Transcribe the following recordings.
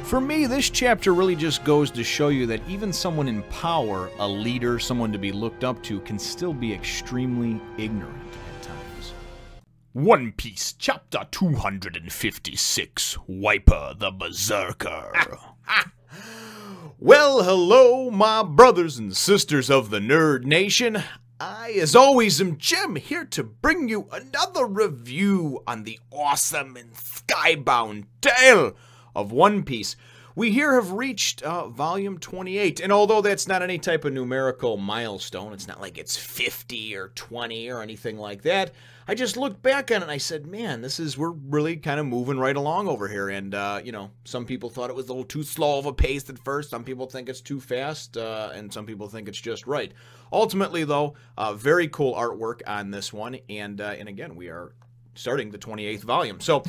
For me, this chapter really just goes to show you that even someone in power, a leader, someone to be looked up to, can still be extremely ignorant at times. One Piece, Chapter 256, Wyper the Berserker. Well, hello, my brothers and sisters of the Nerd Nation. I, as always, am Jim, here to bring you another review on the awesome and skybound tale of One Piece. We here have reached volume 28, and although that's not any type of numerical milestone, it's not like it's 50 or 20 or anything like that, I just looked back on it and I said, man, we're really kind of moving right along over here, and, you know, some people thought it was a little too slow of a pace at first, some people think it's too fast, and some people think it's just right. Ultimately, though, very cool artwork on this one, and again, we are starting the 28th volume. So,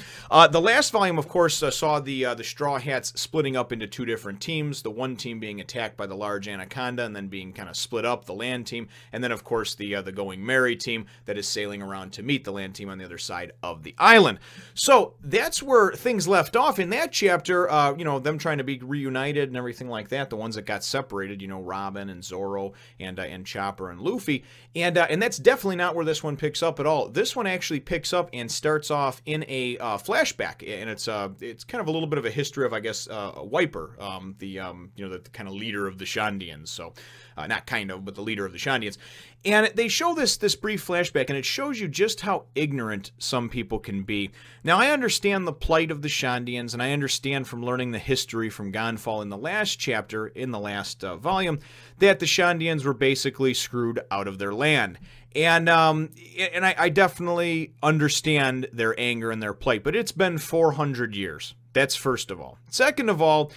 the last volume, of course, saw the Straw Hats splitting up into two different teams, the one team being attacked by the large anaconda and then being kind of split up, the land team, and then, of course, the Going Merry team that is sailing around to meet the land team on the other side of the island. So, that's where things left off in that chapter, you know, them trying to be reunited and everything like that, the ones that got separated, you know, Robin and Zoro and Chopper and Luffy, and that's definitely not where this one picks up at all. This one actually picks up and starts off in a flashback, and it's kind of a little bit of a history of, I guess, Wyper, you know, the kind of leader of the Shandians. So, not kind of, but the leader of the Shandians. And they show this brief flashback, and it shows you just how ignorant some people can be. Now, I understand the plight of the Shandians, and I understand from learning the history from Ganfal in the last chapter, in the last volume, that the Shandians were basically screwed out of their land. And I definitely understand their anger and their plight, but it's been 400 years. That's first of all. Second of all,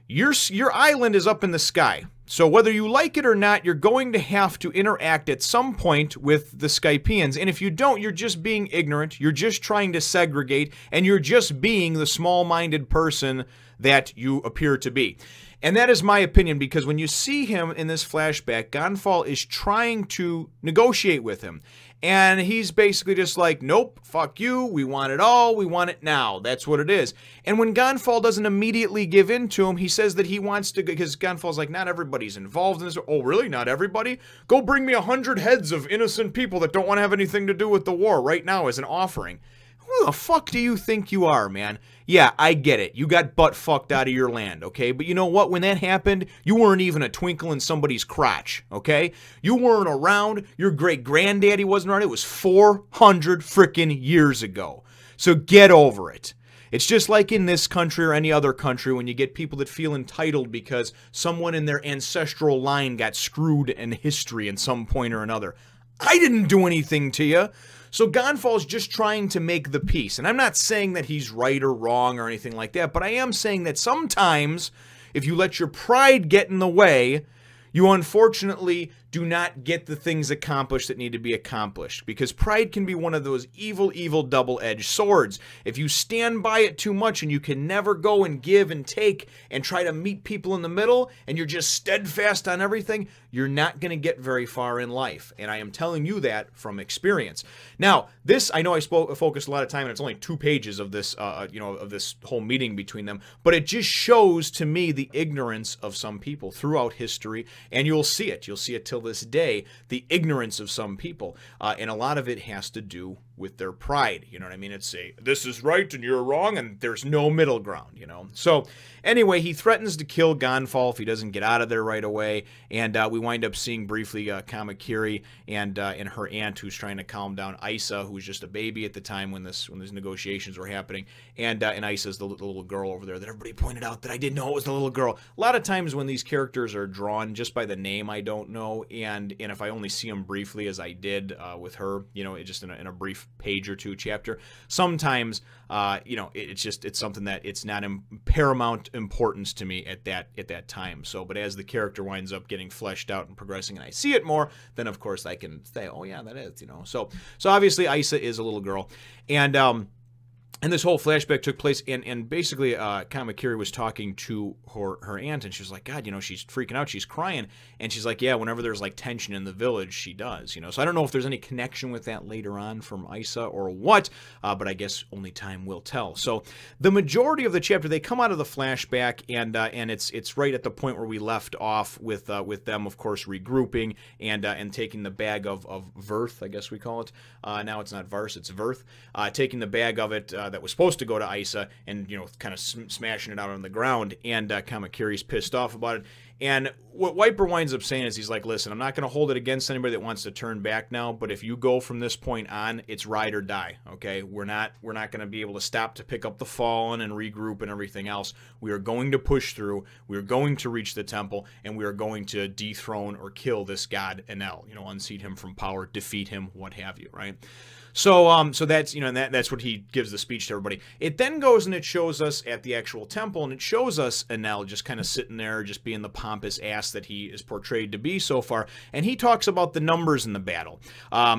your island is up in the sky. So whether you like it or not, you're going to have to interact at some point with the Skypians. And if you don't, you're just being ignorant, you're just trying to segregate, and you're just being the small-minded person that you appear to be. And that is my opinion, because when you see him in this flashback, Ganfal is trying to negotiate with him. And he's basically just like, nope, fuck you, we want it all, we want it now. That's what it is. And when Ganfal doesn't immediately give in to him, he says that he wants to, because Ganfal's like, not everybody's involved in this. Oh, really? Not everybody? Go bring me 100 heads of innocent people that don't want to have anything to do with the war right now as an offering. Who the fuck do you think you are, man? Yeah, I get it. You got butt fucked out of your land, okay? But you know what? When that happened, you weren't even a twinkle in somebody's crotch, okay? You weren't around. Your great-granddaddy wasn't around. It was 400 frickin' years ago. So get over it. It's just like in this country or any other country when you get people that feel entitled because someone in their ancestral line got screwed in history at some point or another. I didn't do anything to you. So Ganfal's just trying to make the peace. And I'm not saying that he's right or wrong or anything like that, but I am saying that sometimes if you let your pride get in the way, you unfortunately do not get the things accomplished that need to be accomplished, because pride can be one of those evil, evil double-edged swords. If you stand by it too much and you can never go and give and take and try to meet people in the middle and you're just steadfast on everything, you're not going to get very far in life. And I am telling you that from experience. Now, this, I know I focused a lot of time, and it's only 2 pages of this, you know, of this whole meeting between them, but it just shows to me the ignorance of some people throughout history, and you'll see it. You'll see it till this day, the ignorance of some people, and a lot of it has to do with their pride. You know what I mean? It's this is right and you're wrong, and there's no middle ground, you know? So anyway, he threatens to kill Ganfal if he doesn't get out of there right away, and we wind up seeing briefly Kamakiri and her aunt, who's trying to calm down Aisa, who was just a baby at the time when these negotiations were happening, and Aisa's the little girl over there that everybody pointed out that I didn't know it was the little girl. A lot of times when these characters are drawn just by the name, I don't know, and if I only see them briefly, as I did with her, you know, just in a brief page or 2 chapter, sometimes you know, it's something that it's not paramount importance to me at that time. So, but as the character winds up getting fleshed out and progressing, and I see it more, then of course I can say, oh yeah, that is, you know. So obviously Aisa is a little girl, and And this whole flashback took place, and basically Kamakiri was talking to her aunt, and she was like, God, you know, she's freaking out, she's crying, and she's like, yeah, whenever there's like tension in the village, she does, you know. So I don't know if there's any connection with that later on from Aisa or what, but I guess only time will tell. So the majority of the chapter, they come out of the flashback, and it's right at the point where we left off with them, of course, regrouping and taking the bag of Verth, I guess we call it. Now it's not Vars, it's Verth, taking the bag of it that was supposed to go to Aisa and, you know, kind of smashing it out on the ground, and Kamakiri's pissed off about it. And what Wyper winds up saying is he's like, listen, I'm not going to hold it against anybody that wants to turn back now, but if you go from this point on, it's ride or die, okay? We're not going to be able to stop to pick up the fallen and regroup and everything else. We are going to push through, we are going to reach the temple, and we are going to dethrone or kill this god Enel, you know, unseat him from power, defeat him, what have you, right? So, so that's, you know, that's what he gives the speech to everybody. It then goes and it shows us at the actual temple, and it shows us Enel just kind of sitting there, just being the pompous ass that he is portrayed to be so far. And he talks about the numbers in the battle.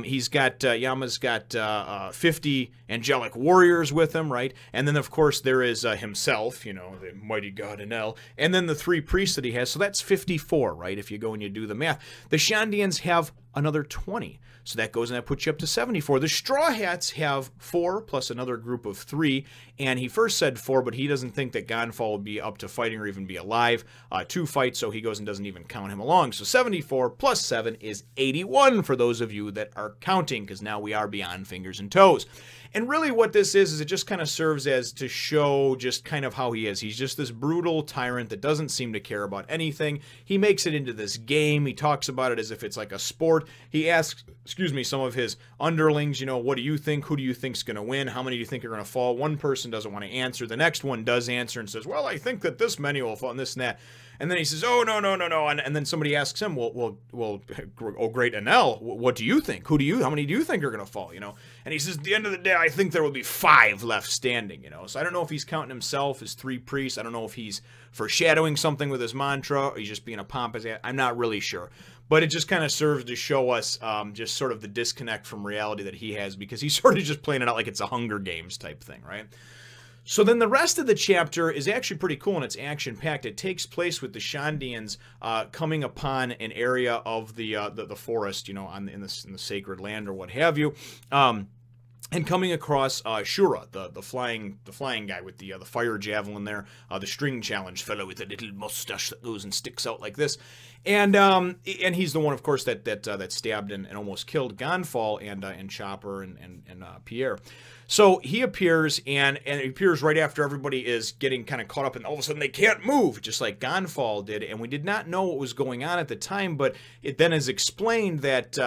He's got, Yama's got 50 angelic warriors with him, right? And then, of course, there is himself, you know, the mighty god Enel, and then the 3 priests that he has. So that's 54, right? If you go and you do the math. The Shandians have another 20. So that goes and that puts you up to 74. The Straw Hats have 4 plus another group of 3. And he first said 4, but he doesn't think that Ganfal will be up to fighting or even be alive to fight. So he goes and doesn't even count him along. So 74 plus 7 is 81 for those of you that are counting, because now we are beyond fingers and toes. And really what this is it just kind of serves as to show just kind of how he is. He's just this brutal tyrant that doesn't seem to care about anything. He makes it into this game. He talks about it as if it's like a sport. He asks, excuse me, some of his underlings, you know, what do you think? Who do you think's going to win? How many do you think are going to fall? One person doesn't want to answer. The next one does answer and says, well, I think that this many will fall and this and that. And then he says, oh, no. And then somebody asks him, well, oh, great Enel, what do you think? How many do you think are going to fall, you know? And he says, at the end of the day, I think there will be 5 left standing, you know? So I don't know if he's counting himself as 3 priests. I don't know if he's foreshadowing something with his mantra, or he's just being a pompous ass. I'm not really sure. But it just kind of serves to show us just sort of the disconnect from reality that he has, because he's sort of just playing it out like it's a Hunger Games type thing, right? So then the rest of the chapter is actually pretty cool, and it's action-packed. It takes place with the Shandians coming upon an area of the forest, you know, in the sacred land or what have you, and coming across Shura, the flying guy with the fire javelin there, the string challenge fellow with a little mustache that goes and sticks out like this, and he's the one, of course, that stabbed and almost killed Ganfal and Chopper and Pierre. So he appears, and he appears right after everybody is getting kind of caught up, and all of a sudden they can't move, just like Ganfal did. And we did not know what was going on at the time, but it then is explained that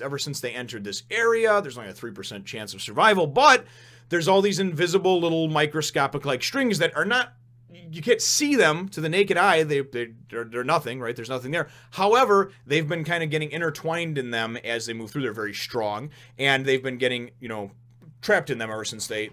ever since they entered this area, there's only a 3% chance of survival, but there's all these invisible little microscopic-like strings that are not, you can't see them to the naked eye. They're nothing, right? There's nothing there. However, they've been kind of getting intertwined in them as they move through. They're very strong, and they've been getting, you know, trapped in them ever since they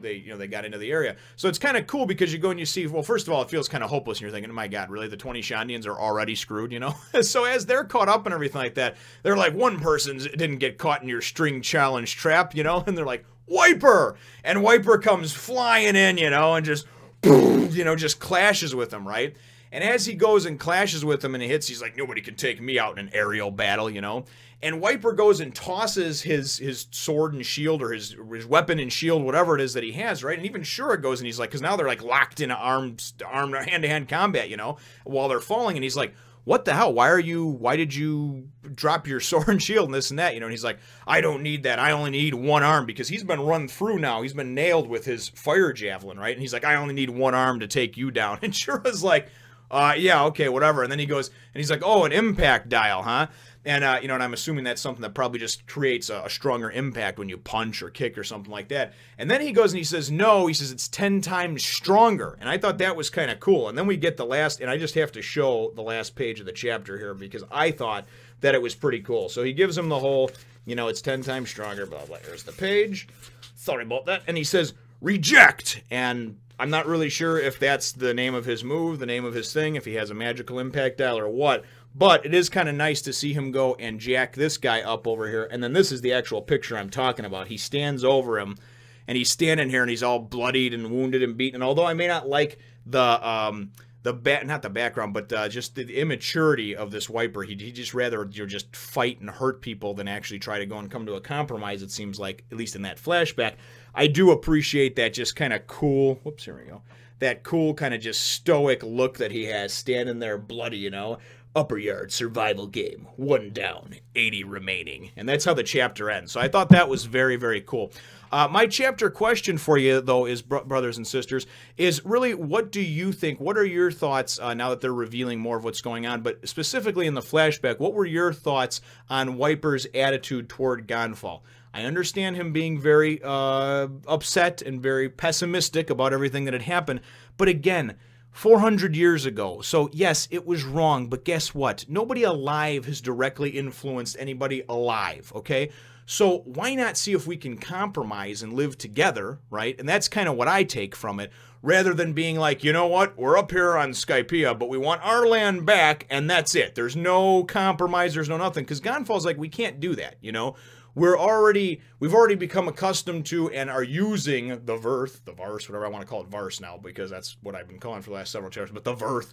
got into the area. So it's kind of cool because you go and you see, well, first of all, it feels kind of hopeless, and you're thinking, oh my God, really? The 20 Shandians are already screwed, you know? So as they're caught up and everything like that, they're like, one person didn't get caught in your string challenge trap, you know? And they're like, Wyper! And Wyper comes flying in, you know, and just, you know, just clashes with them, right? And as he goes and clashes with them and he hits, he's like, nobody can take me out in an aerial battle, you know? And Wyper goes and tosses his sword and shield, or his weapon and shield, whatever it is that he has, right? And even Shura goes and he's like, because now they're like locked in hand-to-hand combat, you know, while they're falling. And he's like, what the hell? Why did you drop your sword and shield and this and that, you know? And he's like, I don't need that. I only need one arm, because he's been run through now. He's been nailed with his fire javelin, right? And he's like, I only need one arm to take you down. And Shura's like, yeah, okay, whatever. And then he goes, and he's like, oh, an impact dial, huh? And, you know, and I'm assuming that's something that probably just creates a stronger impact when you punch or kick or something like that. And then he goes and he says, no, he says it's 10 times stronger. And I thought that was kind of cool. And then we get the last, and I just have to show the last page of the chapter here because I thought that it was pretty cool. So he gives him the whole, you know, it's 10 times stronger, blah, blah. Here's the page. Sorry about that. And he says, reject. And I'm not really sure if that's the name of his move, the name of his thing, if he has a magical impact dial or what. But it is kind of nice to see him go and jack this guy up over here. And then this is the actual picture I'm talking about. He stands over him, and he's standing here and he's all bloodied and wounded and beaten. And although I may not like not the background, but just the immaturity of this Wyper, he just rather just fight and hurt people than actually try to go and come to a compromise, it seems like, at least in that flashback. I do appreciate that just kind of cool, whoops, here we go, that cool kind of just stoic look that he has, standing there bloody, you know. Upper yard survival game, 1 down, 80 remaining. And that's how the chapter ends. So I thought that was very, very cool. My chapter question for you, though, is, brothers and sisters, is really, what do you think? What are your thoughts now that they're revealing more of what's going on? But specifically in the flashback, what were your thoughts on Wyper's attitude toward Ganfal? I understand him being very upset and very pessimistic about everything that had happened. But again, 400 years ago. So yes, it was wrong, but guess what? Nobody alive has directly influenced anybody alive, okay? So why not see if we can compromise and live together, right? And that's kind of what I take from it, rather than being like, you know what? We're up here on Skypia, but we want our land back, and that's it. There's no compromise, there's no nothing. Because Ganfal's like, we can't do that, you know? We've already become accustomed to and are using the verse, whatever I want to call it, verse now, because that's what I've been calling for the last several chapters, but the verse,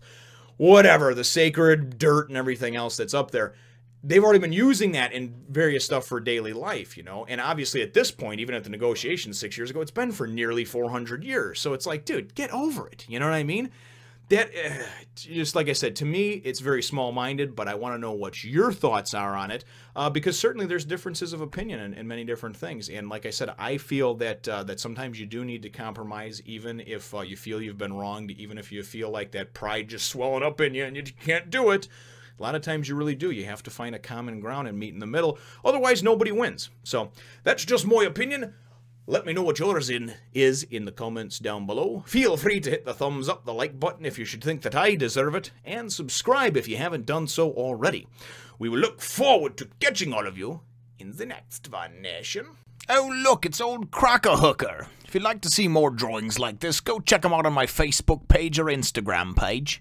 whatever, the sacred dirt and everything else that's up there, they've already been using that in various stuff for daily life, you know, and obviously at this point, even at the negotiations 6 years ago, it's been for nearly 400 years, so it's like, dude, get over it, you know what I mean? That, just like I said, to me, it's very small-minded, but I want to know what your thoughts are on it, because certainly there's differences of opinion in many different things, and like I said, I feel that that sometimes you do need to compromise, even if you feel you've been wronged, even if you feel like that pride just swelling up in you and you can't do it. A lot of times you really do. You have to find a common ground and meet in the middle, otherwise nobody wins. So, that's just my opinion. Let me know what yours is in the comments down below. Feel free to hit the thumbs up, the like button if you should think that I deserve it, and subscribe if you haven't done so already. We will look forward to catching all of you in the next one, Nation. Oh look, it's old Cracker Hooker. If you'd like to see more drawings like this, go check them out on my Facebook page or Instagram page.